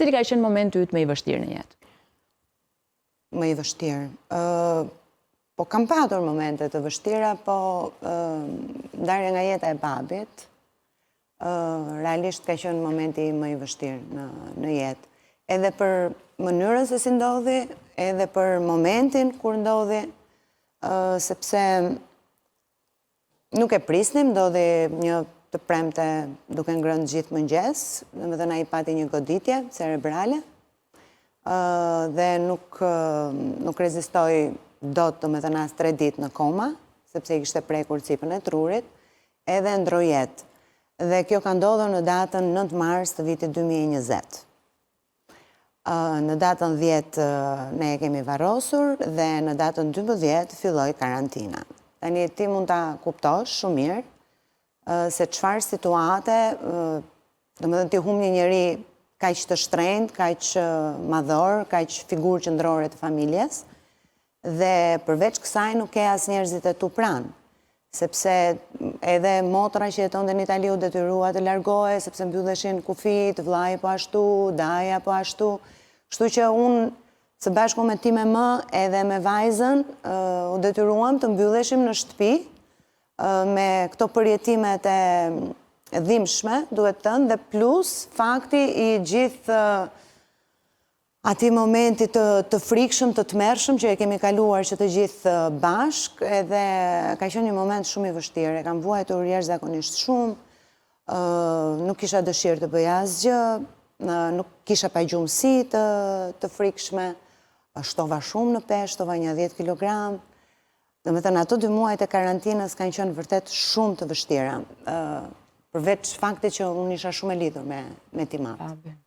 Cili ka qenë momenti yt më i vështirë në jetë? Më i vështirë. Po kam patur momente të vështira, po ndarja nga jeta e babit, realisht ka qenë momenti më i vështirë në jetë. Edhe për mënyrën se si ndodhi, edhe për momentin kur ndodhi, sepse nuk e prisnim, ndodhi një të premte duke ngrënë gjithë mëngjes, domethënë ai pati një goditje cerebrale, dhe nuk rezistoi dot, domethënë as 3 ditë në koma, sepse i kishte prekur cipën e trurit, edhe ndroi jetë. Dhe kjo ka ndodhur në datën 9 mars të vitit 2020. Në datën 10 ne e kemi varrosur dhe në datën 12 filloi karantina. Tani ti mund ta kuptosh shumë mirë se çfarë situate, domethënë ti humb një njeri kaq të shtrenjtë, kaq madhor, kaq figurë qendrore të familjes, dhe përveç kësaj nuk ke as njerëzit e tu pranë, sepse edhe motra që jetonte në Itali u detyrua të largohej sepse mbylleshin kufit, vllai po ashtu, daja po ashtu. Kështu që unë së bashku me ti me më edhe me vajzën u detyruam të mbylleshim në shtëpi me këto përjetimet e dhimbshme, duhet thënë, dhe plus fakti i gjithë atij momenti të frikshëm, të tmerrshëm që e kemi kaluar që të gjithë bashk, edhe ka qenë një moment shumë i vështirë. E kam vuajtur jashtëzakonisht shumë, nuk kisha dëshirë të bëja asgjë, nuk kisha pagjumësi të frikshme, shtova shumë në peshë, shtova një 10 kilogram. Domethënë ato 2 muajt e karantinës kanë qenë vërtet shumë të vështira, përveç faktit që unë isha shumë e lidhur me Timat.